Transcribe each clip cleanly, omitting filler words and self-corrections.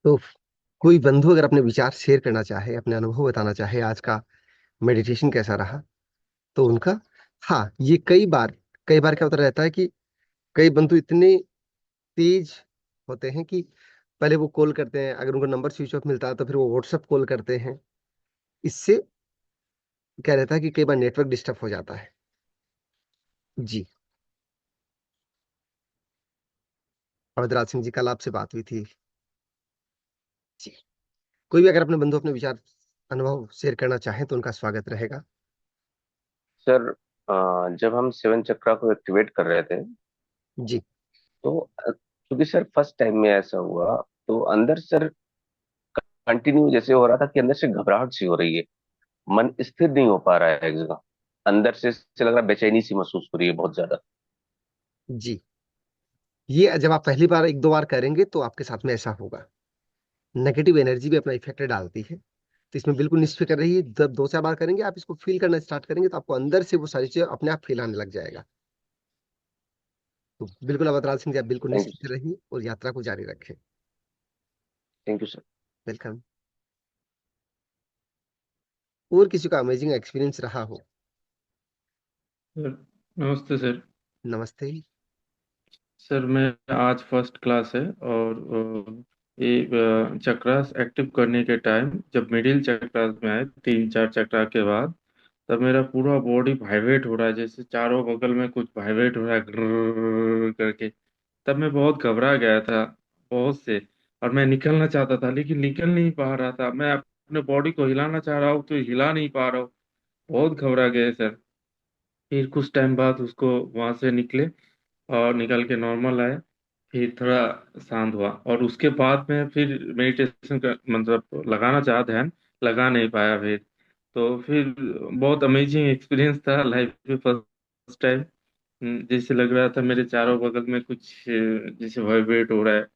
तो कोई बंधु अगर अपने विचार शेयर करना चाहे, अपने अनुभव बताना चाहे, आज का मेडिटेशन कैसा रहा, तो उनका, हाँ, ये कई बार क्या होता रहता है कि कई बंधु इतने तेज होते हैं कि पहले वो कॉल करते हैं, अगर उनको नंबर स्विच ऑफ मिलता है तो फिर वो व्हाट्सएप कॉल करते हैं। इससे क्या रहता है कि कई बार नेटवर्क डिस्टर्ब हो जाता है। जी। अवधराज सिंह जी, कल आपसे बात हुई थी। जी। कोई भी अगर अपने बंधु अपने विचार अनुभव शेयर करना चाहे तो उनका स्वागत रहेगा। सर, जब हम सेवन चक्रा को एक्टिवेट कर रहे थे जी। तो क्योंकि सर फर्स्ट टाइम में ऐसा हुआ, तो अंदर सर कंटिन्यू जैसे हो रहा था कि अंदर से घबराहट सी हो रही है। मन स्थिर नहीं हो पा रहा है एक जगह। अंदर से लग रहा है, बेचैनी सी महसूस हो रही है बहुत ज्यादा। जी। ये जब आप पहली बार एक दो बार करेंगे तो आपके साथ में ऐसा होगा। नेगेटिव एनर्जी भी अपना इफेक्ट डालती है, तो इसमें बिल्कुल निश्चित रहिए। जब दो चार बार करेंगे, आप इसको फील करना स्टार्ट करेंगे तो आपको अंदर से वो सारी चीजें अपने आप फील आने लग जाएगा। तो बिल्कुल अवधराज सिंह जी, आप बिल्कुल थैंक यू निश्चित सर। रहिए और यात्रा को जारी रखें। Thank you sir. वेलकम। और किसी का अमेजिंग एक्सपीरियंस रहा हो? सर नमस्ते सर। नमस्ते। सर मैं आज फर्स्ट क्लास है और ये चक्रास एक्टिव करने के टाइम जब मिडिल चक्रास में आए 3-4 चक्रा के बाद, तब मेरा पूरा बॉडी वाइब्रेट हो रहा है, जैसे चारों बगल में कुछ वाइब्रेट हो रहा है ग्रर करके। तब मैं बहुत घबरा गया था बहुत से, और मैं निकलना चाहता था लेकिन निकल नहीं पा रहा था। मैं अपने बॉडी को हिलाना चाह रहा हूँ तो हिला नहीं पा रहा हूँ। बहुत घबरा गए सर। फिर कुछ टाइम बाद उसको वहां से निकले और निकल के नॉर्मल आए। फिर थोड़ा शांत हुआ और उसके बाद में फिर मेडिटेशन का मतलब लगाना चाहा ध्यान, लगा नहीं पाया फिर। तो फिर बहुत अमेजिंग एक्सपीरियंस था लाइफ में फर्स्ट टाइम। जैसे लग रहा था मेरे चारों बगल में कुछ जैसे वाइब्रेट हो रहा है।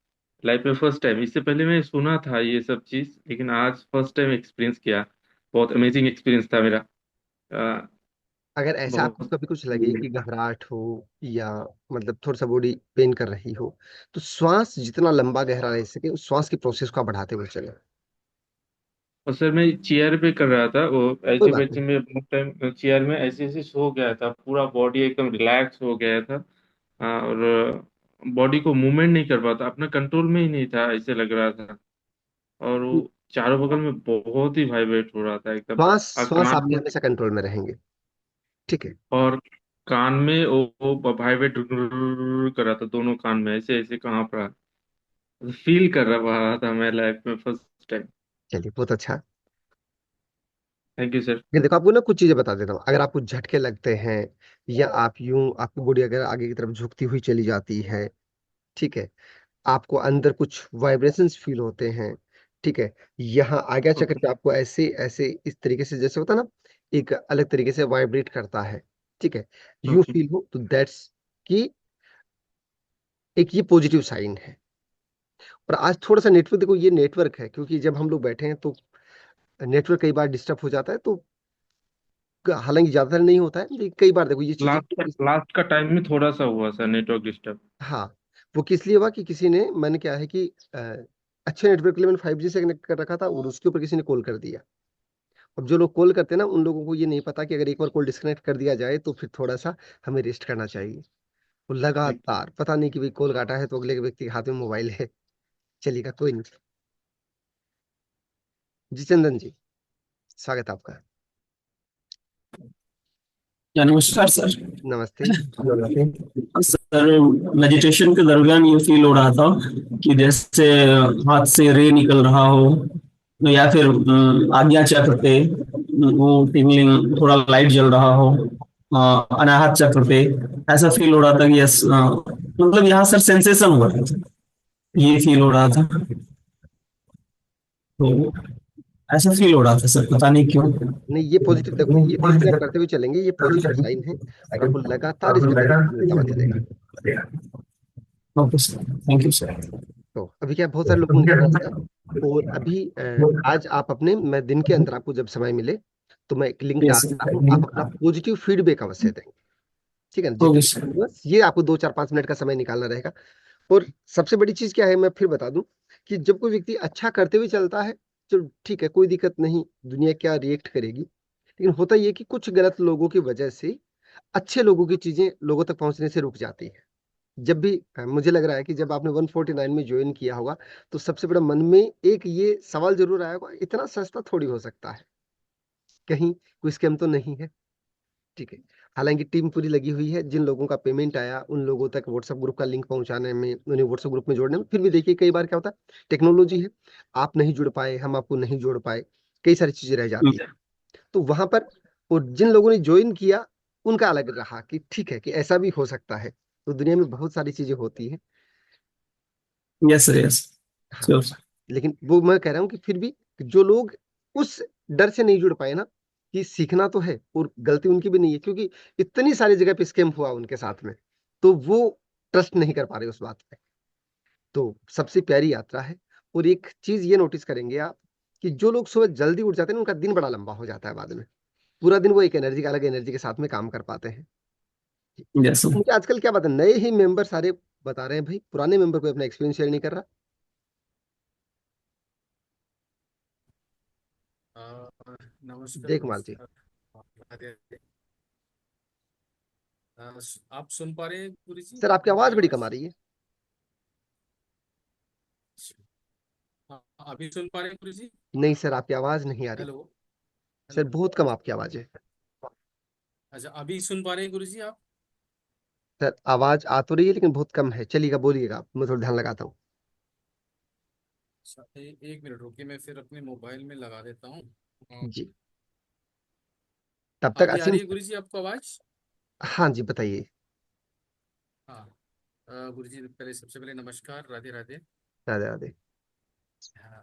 लाइफ में फर्स्ट टाइम, इससे पहले मैं सुना था ये सब चीज लेकिन आज फर्स्ट टाइम एक्सपीरियंस किया। बहुत अमेजिंग एक्सपीरियंस था मेरा। अ, अगर ऐसा आपको बहुत। कभी कुछ लगे कि घबराहट हो या मतलब थोड़ा सा बॉडी पेन कर रही हो, तो श्वास जितना लंबा गहरा रह सके उस श्वास की प्रोसेस को आप बढ़ाते हुए चले। और सर मैं चेयर पे कर रहा था वो, कोई ऐसे बात बैठे नहीं। में बहुत टाइम चेयर में ऐसे ऐसे सो गया था, पूरा बॉडी एकदम रिलैक्स हो गया था। और बॉडी को मूवमेंट नहीं कर पाता, अपना कंट्रोल में ही नहीं था ऐसे लग रहा था। और वो चारों बगल में बहुत ही वाइब्रेट हो रहा था एकदम। श्वास और श्वास कान आपके में, हमेशा कंट्रोल में रहेंगे। ठीक है। और कान में वो वाइब्रेट कर रहा था, दोनों कान में ऐसे ऐसे कहाँ पर फील कर रहा था मैं लाइफ में फर्स्ट टाइम। चलिए, बहुत अच्छा। Thank you sir. ये देखो, आपको ना कुछ चीजें बता देता हूँ। अगर आपको झटके लगते हैं या आप यूं, आपकी बॉडी अगर आगे की तरफ झुकती हुई चली जाती है, ठीक है, आपको अंदर कुछ वाइब्रेशंस फील होते हैं, ठीक है, यहाँ आज्ञा चक्र पे आपको ऐसे ऐसे इस तरीके से जैसे होता है ना, एक अलग तरीके से वाइब्रेट करता है, ठीक है, यूं ओके। फील हो तो दैट्स कि एक ये पॉजिटिव साइन है। और आज थोड़ा सा नेटवर्क, देखो ये नेटवर्क है, क्योंकि जब हम लोग बैठे हैं तो नेटवर्क कई बार डिस्टर्ब हो जाता है, तो हालांकि ज्यादातर नहीं होता है, लेकिन कई बार देखो ये चीजें लास्ट का टाइम में थोड़ा सा हुआ सर नेटवर्क डिस्टर्ब। हाँ, वो किस लिए हुआ कि किसी ने, मैंने क्या है कि अच्छे नेटवर्क के लिए मैंने 5G से कनेक्ट कर रखा था और उसके ऊपर किसी ने कॉल कर दिया। अब जो लोग कॉल करते हैं ना, उन लोगों को ये नहीं पता कि अगर एक बार कॉल डिस्कनेक्ट कर दिया जाए तो फिर थोड़ा सा हमें रेस्ट करना चाहिए। वो लगातार पता नहीं कि भाई कॉल काटा है तो अगले व्यक्ति के हाथ में मोबाइल है। चलिएगा, कोई नहीं। जी चंदन जी, स्वागत है आपका। या नमस्कार सर। नमस्ते। सर मेडिटेशन के दरमियान ये फील हो रहा था कि जैसे हाथ से रे निकल रहा हो, या फिर आज्ञा चक्र पे वो टिंगलिंग थोड़ा लाइट जल रहा हो, अनाहत चक्र पे ऐसा फील हो रहा था कि यस, मतलब यहाँ सर सेंसेशन हो रहा था, ये फील हो रहा था। तो ऐसा फील हो रहा था सर, पता नहीं क्यों। नहीं, ये पॉजिटिव, देखो ये धीरे धीरे आप करते हुए चलेंगे, ये पॉजिटिव साइन है और आपको लगातार इसका बेनिफिट मिलता हुआ चलेगा। Okay sir, thank you sir. तो अभी क्या, बहुत सारे लोगों ने किया था। और अभी आज आप अपने, मैं दिन के अंदर आपको जब समय मिले तो मैं एक लिंक यस डालता हूँ, आप अपना सर। पॉजिटिव फीडबैक अवश्य देंगे। ठीक है ना, ओके जितना सर। बस ये आपको 2 4 5 मिनट का समय निकालना रहेगा। और सबसे बड़ी चीज क्या है, मैं फिर बता दूं कि जब कोई व्यक्ति अच्छा करते हुए चलता है, चलो ठीक है, कोई दिक्कत नहीं, दुनिया क्या रिएक्ट करेगी, लेकिन होता यह है कि कुछ गलत लोगों की वजह से अच्छे लोगों की चीजें लोगों तक पहुंचने से रुक जाती है। जब भी मुझे लग रहा है कि जब आपने 149 में ज्वाइन किया होगा, तो सबसे बड़ा मन में एक ये सवाल जरूर आया होगा, इतना सस्ता थोड़ी हो सकता है, कहीं कोई स्कैम तो नहीं है। ठीक है। हालांकि टीम पूरी लगी हुई है, जिन लोगों का पेमेंट आया उन लोगों तक व्हाट्सएप ग्रुप का लिंक पहुंचाने में, उन्हें व्हाट्सएप ग्रुप में जोड़ने में। फिर भी देखिए कई बार क्या होता है, टेक्नोलॉजी है, आप नहीं जुड़ पाए, हम आपको नहीं जोड़ पाए, कई सारी चीजें रह जाती है। तो वहां पर और जिन लोगों ने ज्वाइन किया उनका अलग रहा कि ठीक है कि ऐसा भी हो सकता है। तो दुनिया में बहुत सारी चीजें होती हैं। Yes sir, yes. हाँ, श्योर। लेकिन वो मैं कह रहा हूँ कि फिर भी जो लोग उस डर से नहीं जुड़ पाए ना, कि सीखना तो है और गलती उनकी भी नहीं है, क्योंकि इतनी सारी जगह पे स्कैम हुआ उनके साथ में, तो वो ट्रस्ट नहीं कर पा रहे उस बात पे। तो सबसे प्यारी यात्रा है। और एक चीज ये नोटिस करेंगे आप, कि जो लोग सुबह जल्दी उठ जाते हैं ना, उनका दिन बड़ा लंबा हो जाता है बाद में। पूरा दिन वो एक एनर्जी का अलग एनर्जी के साथ में काम कर पाते हैं। Yes sir. मुझे आजकल क्या बात है, नए ही मेंबर सारे बता रहे हैं भाई, पुराने मेंबर कोई अपना एक्सपीरियंस शेयर नहीं कर रहा। अ, नमस्कार जय गुरु कुमार जी। सर। राधे राधे। आप सुन पा रहे हैं गुरु जी सर आपकी मेरी आवाज बड़ी कम आ आवाज? रही है। हाँ, अभी सुन पा रहे हैं गुरु जी? नहीं सर, आपकी आवाज नहीं आ रही। हेलो। Sir hello. बहुत कम आपकी आवाज है। अच्छा, अभी सुन पा रहे हैं गुरु जी आप? सर आवाज आ तो रही है लेकिन बहुत कम है, चलिएगा बोलिएगा आप, मैं थोड़ा ध्यान लगाता हूँ। अच्छा, एक मिनट रुकिए, मैं फिर अपने मोबाइल में लगा देता हूँ। जी। तब तक अभी आ असीम। रही है गुरु जी आपको आवाज? हाँ जी, बताइए। हाँ। गुरु जी, पहले सबसे पहले नमस्कार, राधे राधे। राधे राधे। हाँ।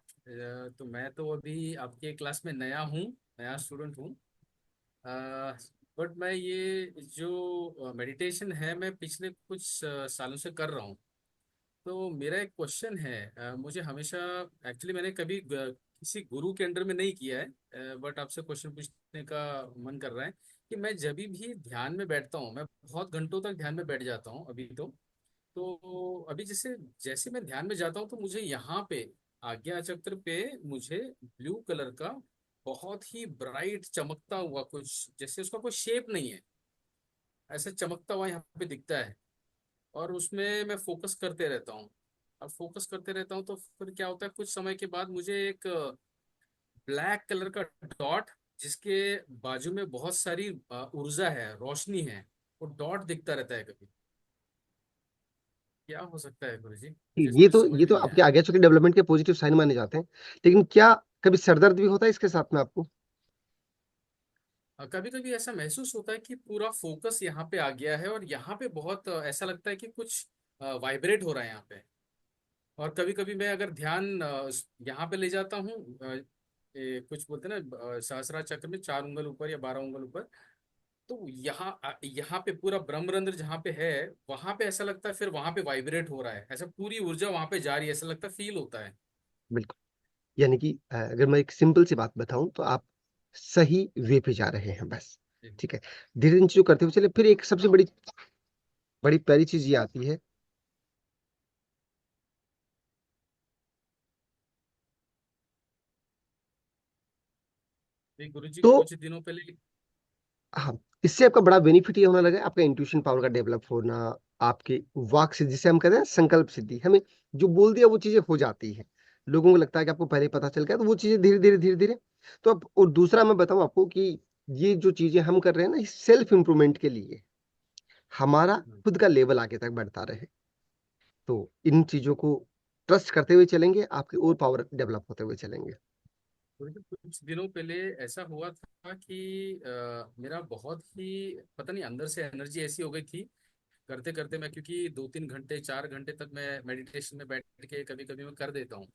तो मैं तो अभी आपके क्लास में नया हूँ, नया स्टूडेंट हूँ। बट मैं ये जो मेडिटेशन है, मैं पिछले कुछ सालों से कर रहा हूँ। तो मेरा एक क्वेश्चन है, मुझे हमेशा, एक्चुअली मैंने कभी किसी गुरु के अंडर में नहीं किया है, बट आपसे क्वेश्चन पूछने का मन कर रहा है कि मैं जब भी ध्यान में बैठता हूँ, मैं बहुत घंटों तक ध्यान में बैठ जाता हूँ अभी तो अभी जैसे जैसे मैं ध्यान में जाता हूँ तो मुझे यहाँ पे आज्ञा चक्र पे मुझे ब्लू कलर का बहुत ही ब्राइट चमकता हुआ कुछ, जैसे उसका कोई शेप नहीं है, ऐसा चमकता हुआ यहाँ पे दिखता है। और उसमें मैं फोकस करते रहता हूँ। अब फोकस करते रहता हूँ तो फिर क्या होता है, कुछ समय के बाद मुझे एक ब्लैक कलर का डॉट, जिसके बाजू में बहुत सारी ऊर्जा है, रोशनी है, वो डॉट दिखता रहता है कभी। क्या हो सकता है गुरु जी, मुझे ये कुछ तो समझ ये में तो नहीं आपके आया। आगे चल के डेवलपमेंट के पॉजिटिव साइन माने जाते हैं, लेकिन क्या कभी सरदर्द भी होता है इसके साथ में आपको? कभी कभी ऐसा महसूस होता है कि पूरा फोकस यहाँ पे आ गया है, और यहाँ पे बहुत ऐसा लगता है कि कुछ वाइब्रेट हो रहा है यहाँ पे। और कभी कभी मैं अगर ध्यान यहाँ पे ले जाता हूँ, कुछ बोलते हैं ना, सहस्रा चक्र में 4 उंगल ऊपर या 12 उंगल ऊपर, तो यहाँ पे पूरा ब्रह्मरंध्र जहाँ पे है, वहां पे ऐसा लगता है, फिर वहां पे वाइब्रेट हो रहा है, ऐसा पूरी ऊर्जा वहां पे जा रही है, ऐसा लगता है, फील होता है। बिल्कुल। यानी कि अगर मैं एक सिंपल सी बात बताऊं तो आप सही वे पे जा रहे हैं बस। जी। ठीक है। धीरे धीरे चीजों करते हुए चले, फिर एक सबसे बड़ी बड़ी प्यारी चीज ये आती है। गुरु जी तो कुछ दिनों पहले। हाँ, इससे आपका बड़ा बेनिफिट ये होने लगा है, आपका इंट्यूशन पावर का डेवलप होना, आपके वाक सिद्धि, जिसे हम कहते हैं संकल्प सिद्धि, हमें जो बोल दिया वो चीजें हो जाती है। लोगों को लगता है कि आपको पहले पता चल गया, तो वो चीजें धीरे धीरे धीरे धीरे। तो अब और दूसरा मैं बताऊं आपको कि ये जो चीजें हम कर रहे हैं ना, सेल्फ इंप्रूवमेंट के लिए, हमारा खुद का लेवल आगे तक बढ़ता रहे। तो इन चीजों को ट्रस्ट करते हुए चलेंगे, आपकी और पावर डेवलप होते हुए चलेंगे। गुरु जी, कुछ दिनों पहले ऐसा हुआ था कि मेरा बहुत ही, पता नहीं, अंदर से एनर्जी ऐसी हो गई थी करते करते मैं, क्योंकि 2-3 घंटे 4 घंटे तक मैं मेडिटेशन में बैठ के कभी कभी मैं कर देता हूँ।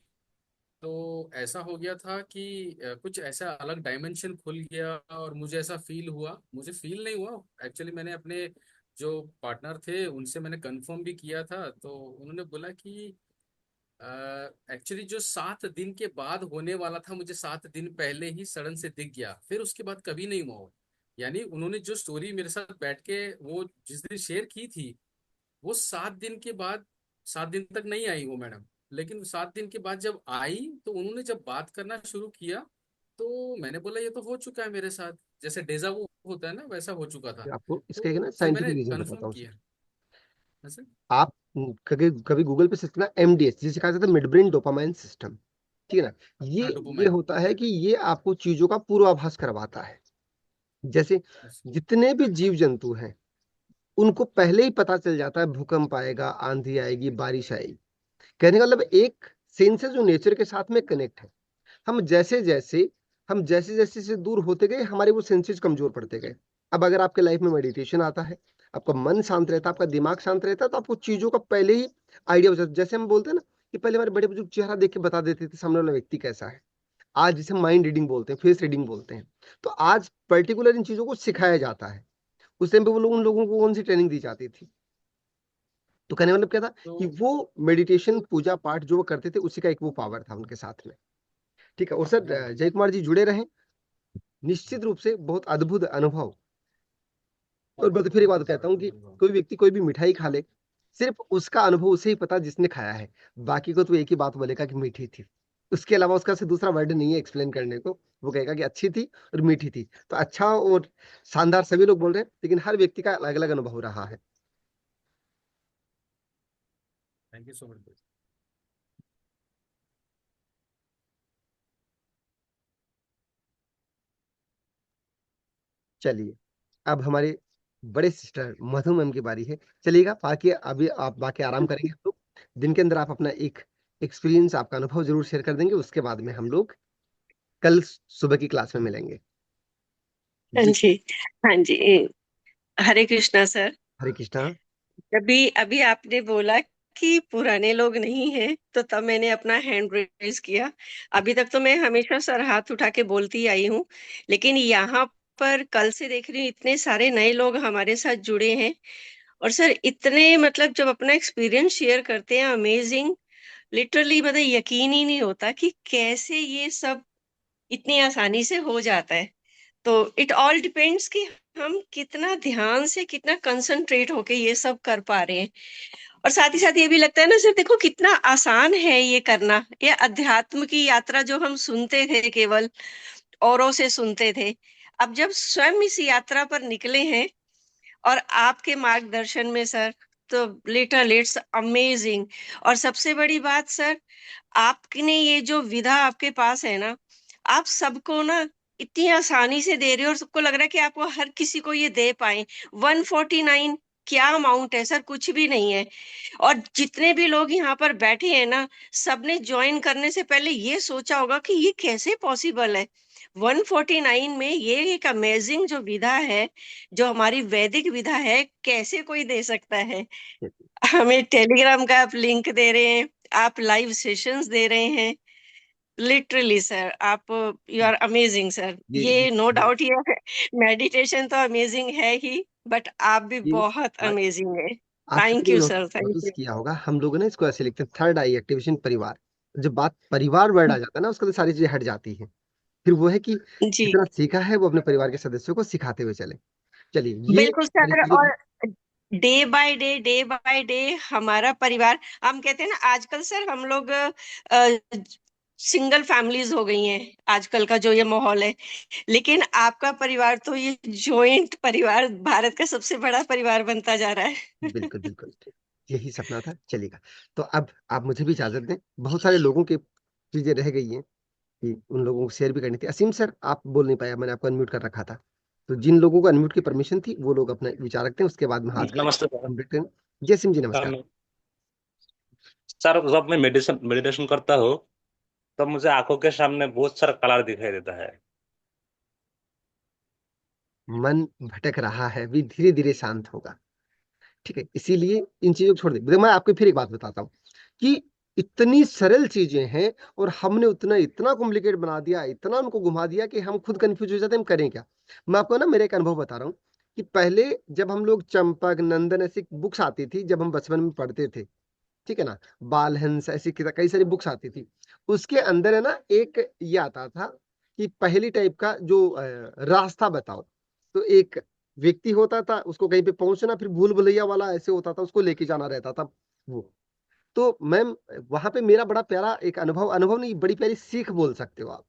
तो ऐसा हो गया था कि कुछ ऐसा अलग डायमेंशन खुल गया, और मुझे ऐसा फील हुआ, मुझे फील नहीं हुआ एक्चुअली, मैंने अपने जो पार्टनर थे उनसे मैंने कंफर्म भी किया था, तो उन्होंने बोला कि एक्चुअली जो 7 दिन के बाद होने वाला था, मुझे 7 दिन पहले ही सडन से दिख गया, फिर उसके बाद कभी नहीं हुआ वो। यानी उन्होंने जो स्टोरी मेरे साथ बैठ के वो जिस दिन शेयर की थी, वो 7 दिन के बाद, 7 दिन तक नहीं आई वो मैडम। लेकिन 7 दिन के बाद जब आई तो उन्होंने जब बात करना शुरू किया तो मैंने बोला ये तो हो चुका है मेरे साथ, जैसे डेजा वो होता है ना वैसा हो चुका था। आपको इसका एक ना तो फिर मैंने साइंटिफिक रीजन कंफर्म बताता हूँ सर। किया। हाँ सर। आप कभी कभी गूगल पे सर्च करना एमडीएस, जिसे कहा जाता है मिड ब्रेन डोपामाइन सिस्टम। ठीक है ना। हाँ, ये डोपामाइन। होता है कि ये आपको चीजों का पूर्वाभास करवाता है। जैसे जितने भी जीव जंतु हैं उनको पहले ही पता चल जाता है भूकंप आएगा, आंधी आएगी, बारिश आएगी। कहने का मतलब एक सेंस है जो नेचर के साथ में कनेक्ट है। हम जैसे जैसे हम जैसे जैसे से दूर होते गए हमारे वो सेंसेस कमजोर पड़ते गए। अब अगर आपके लाइफ में मेडिटेशन आता है, आपका मन शांत रहता है, आपका दिमाग शांत रहता है, तो आपको चीजों का पहले ही आइडिया हो जाता है। जैसे हम बोलते हैं ना कि पहले हमारे बड़े बुजुर्ग चेहरा देख के बता देते थे सामने वाला व्यक्ति कैसा है। आज जिसे माइंड रीडिंग बोलते हैं, फेस रीडिंग बोलते हैं। तो आज पर्टिकुलर इन चीजों को सिखाया जाता है। उस टाइम पे वो लोग उन लोगों को कौन सी ट्रेनिंग दी जाती थी? तो कहने का मतलब क्या था तो कि वो मेडिटेशन पूजा पाठ जो वो करते थे उसी का एक वो पावर था उनके साथ में। ठीक है। और सर हाँ जय कुमार जी जुड़े रहें, निश्चित रूप से बहुत अद्भुत अनुभव। और मैं तो फिर एक बात कहता हूँ कि कोई व्यक्ति कोई भी मिठाई खा ले, सिर्फ उसका अनुभव उसे ही पता जिसने खाया है। बाकी को तो एक ही बात बोलेगा कि मीठी थी। उसके अलावा उसका से दूसरा वर्ड नहीं है एक्सप्लेन करने को। वो कहेगा कि अच्छी थी और मीठी थी। तो अच्छा और शानदार सभी लोग बोल रहे हैं, लेकिन हर व्यक्ति का अलग अलग अनुभव रहा है। Thank you so much. चलिए, अब हमारे बड़े सिस्टर मधु मैम की बारी है। चलिएगा, बाकी अभी आप बाकी आराम करेंगे। हम लोग दिन के अंदर आप अपना एक एक्सपीरियंस, आपका अनुभव जरूर शेयर कर देंगे। उसके बाद में हम लोग कल सुबह की क्लास में मिलेंगे। हाँ जी। जी। हाँ जी। हरे कृष्णा सर। हरे कृष्णा। अभी अभी आपने बोला कि पुराने लोग नहीं हैं, तो तब मैंने अपना हैंड रेज किया। अभी तक तो मैं हमेशा सर हाथ उठा के बोलती आई हूँ, लेकिन यहाँ पर कल से देख रही हूँ इतने सारे नए लोग हमारे साथ जुड़े हैं। और सर इतने मतलब जब अपना एक्सपीरियंस शेयर करते हैं, अमेजिंग। लिटरली मतलब यकीन ही नहीं होता कि कैसे ये सब इतनी आसानी से हो जाता है। तो इट ऑल डिपेंड्स कि हम कितना ध्यान से कितना कंसंट्रेट होके ये सब कर पा रहे हैं। और साथ ही साथ ये भी लगता है ना सर, देखो कितना आसान है ये करना। ये अध्यात्म की यात्रा जो हम सुनते थे, केवल औरों से सुनते थे, अब जब स्वयं इस यात्रा पर निकले हैं और आपके मार्गदर्शन में सर, तो लिटरल इट्स अमेजिंग। और सबसे बड़ी बात सर, आपने ये जो विधा आपके पास है ना, आप सबको ना इतनी आसानी से दे रहे हो और सबको लग रहा है कि आपको हर किसी को ये दे पाए। 149 क्या अमाउंट है सर, कुछ भी नहीं है। और जितने भी लोग यहाँ पर बैठे हैं ना, सबने ज्वाइन करने से पहले ये सोचा होगा कि ये कैसे पॉसिबल है। 149 में ये एक अमेजिंग जो विधा है, जो हमारी वैदिक विधा है, कैसे कोई दे सकता है। हमें टेलीग्राम का आप लिंक दे रहे हैं, आप लाइव सेशंस दे रहे हैं। लिटरली सर, आप यू आर अमेजिंग सर, ये नो ये डाउट। ये मेडिटेशन तो अमेजिंग है ही, बट आप भी ये बहुत अमेजिंग है। आप थैंक सभी ने you sir, thank notice you. किया होगा, हम लोग ना इसको ऐसे लिखते हैं, थर्ड आई एक्टिवेशन परिवार। जब बात परिवार वर्ड आ जाता है ना, उसके लिए सारी चीजें हट जाती है। फिर वो है कि जी जितना सीखा है वो अपने परिवार के सदस्यों को सिखाते हुए चले। चलिए, ये बिल्कुल सारी सर। चीजें और डे बाय डे हमारा परिवार, हम कहते हैं ना आजकल सर हम लोग सिंगल फैमिलीज हो गई हैं आजकल का जो ये माहौल है। लेकिन आपका परिवार तो ये जॉइंट परिवार भारत का सबसे बड़ा परिवार बनता जा रहा है। बिल्कुल बिल्कुल यही सपना था। चलेगा, तो अब आप मुझे भी इजाजत दें। बहुत सारे लोगों की चीजें रह गई हैं कि उन लोगों को शेयर भी करनी थी। असीम सर, आप बोल नहीं पाया, मैंने आपको अनम्यूट कर रखा था। तो जिन लोगों को अनम्यूट की परमिशन थी वो लोग अपना विचार रखते हैं, उसके बाद में आज का नमस्ते सर। कंप्लीट करें। जय सिंह जी, नमस्कार। मैं सर जब मैं मेडिटेशन मेडिटेशन करता हूँ तब मुझे आंखों के सामने बहुत सारा कलर दिखाई देता है। मन भटक रहा है, भी धीरे धीरे शांत होगा। ठीक है, इसीलिए इन चीजों को छोड़ दे। देखो, मैं आपको फिर एक बात बताता हूँ कि इतनी सरल चीजें हैं और हमने उतना इतना कॉम्प्लिकेट बना दिया, इतना उनको घुमा दिया कि हम खुद कंफ्यूज हो जाते हैं हम करें क्या। मैं आपको ना मेरा एक अनुभव बता रहा हूँ कि पहले जब हम लोग चंपक नंदन ऐसी बुक्स आती थी, जब हम बचपन में पढ़ते थे, ठीक है ना, बाल हंस ऐसी कई सारी बुक्स आती थी। उसके अंदर है ना एक ये आता था कि पहली टाइप का जो रास्ता बताओ। तो एक व्यक्ति होता था, उसको कहीं पे पहुंचना, फिर भूल भुलैया वाला ऐसे होता था, उसको लेके जाना रहता था वो। तो मैम वहां पे मेरा बड़ा प्यारा एक अनुभव, अनुभव नहीं, बड़ी प्यारी सीख बोल सकते हो आप।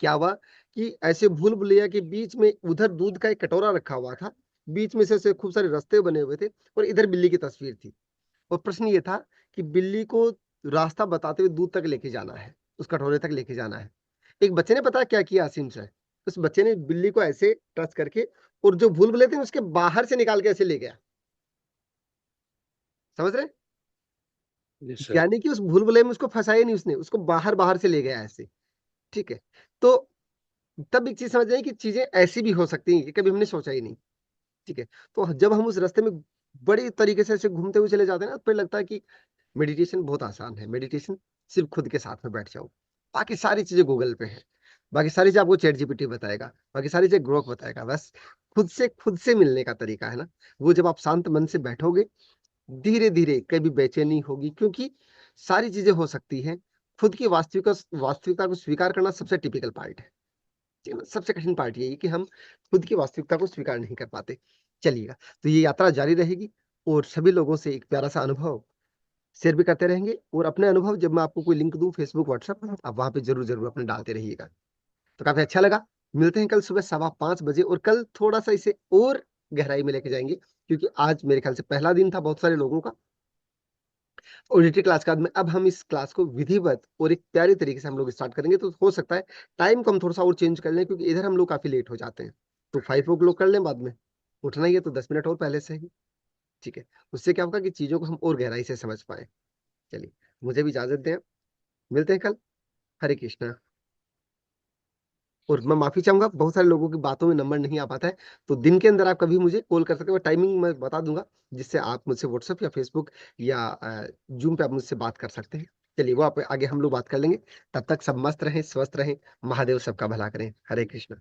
क्या हुआ कि ऐसे भूल भुलैया के बीच में उधर दूध का एक कटोरा रखा हुआ था, बीच में से ऐसे खूब सारे रास्ते बने हुए थे, और इधर बिल्ली की तस्वीर थी। और प्रश्न ये था कि बिल्ली को रास्ता बताते हुए दूध तक लेके जाना है, उस कटोरे तक लेके जाना है। एक बच्चे ने पता है क्या किया आसिम से, उस बच्चे ने बिल्ली को ऐसे टच करके और जो भूल भुलैया थे उसके बाहर से निकाल के ऐसे ले गया। समझ रहे? जी सर। यानी कि उस भूल भुलैया में उसको फंसाया नहीं, उसने उसको बाहर बाहर से ले गया ऐसे। ठीक है, तो तब एक चीज समझ रहे हैं कि चीजें ऐसी भी हो सकती हैं, ये कभी हमने सोचा ही नहीं। ठीक है, तो जब हम उस रास्ते में बड़ी तरीके से ऐसे घूमते हुए चले जाते हैं ना, तो लगता है कि मेडिटेशन बहुत आसान है। मेडिटेशन सिर्फ खुद के साथ में बैठ जाओ, बाकी सारी चीजें गूगल पे है, बाकी सारी चीजें आपको चैट जीपीटी बताएगा, बाकी सारी चीजें ग्रोक बताएगा। बस खुद से मिलने का तरीका है ना, वो जब आप शांत मन से बैठोगे, धीरे धीरे कभी बेचैनी होगी, क्योंकि सारी चीजें हो सकती हैं। खुद की वास्तविकता को स्वीकार करना सबसे टिपिकल पार्ट है। ठीक है ना? सबसे कठिन पार्ट यही है कि हम खुद की वास्तविकता को स्वीकार नहीं कर पाते। चलिएगा, तो ये यात्रा जारी रहेगी, और सभी लोगों से एक प्यारा सा अनुभव शेयर भी करते रहेंगे, और अपने अनुभव जब मैं आपको कोई लिंक दूं फेसबुक व्हाट्सएप, आप वहां पे जरूर जरूर अपने डालते रहिएगा। तो काफी अच्छा लगा। मिलते हैं कल सुबह 5:15 बजे, और कल थोड़ा सा इसे और गहराई में लेके जाएंगे, क्योंकि आज मेरे ख्याल से पहला दिन था बहुत सारे लोगों का ओडीटी क्लास का। में अब हम इस क्लास को विधिवत और एक प्यारे तरीके से हम लोग स्टार्ट करेंगे। तो हो सकता है टाइम को हम थोड़ा सा और चेंज कर लें, क्योंकि इधर हम लोग काफी लेट हो जाते हैं। तो 5 o'clock कर लें, बाद में उठना ही है तो 10 मिनट और पहले से ही। ठीक है, उससे क्या होगा कि चीजों को हम और गहराई से समझ पाए। चलिए, मुझे भी इजाजत दें, मिलते हैं कल। हरे कृष्णा। और मैं माफी चाहूंगा, बहुत सारे लोगों की बातों में नंबर नहीं आ पाता है, तो दिन के अंदर आप कभी मुझे कॉल कर सकते हो, टाइमिंग मैं बता दूंगा, जिससे आप मुझसे व्हाट्सएप या फेसबुक या जूम पे आप मुझसे बात कर सकते हैं। चलिए, वो आप आगे हम लोग बात कर लेंगे। तब तक सब मस्त रहें, स्वस्थ रहें, महादेव सबका भला करें। हरे कृष्णा।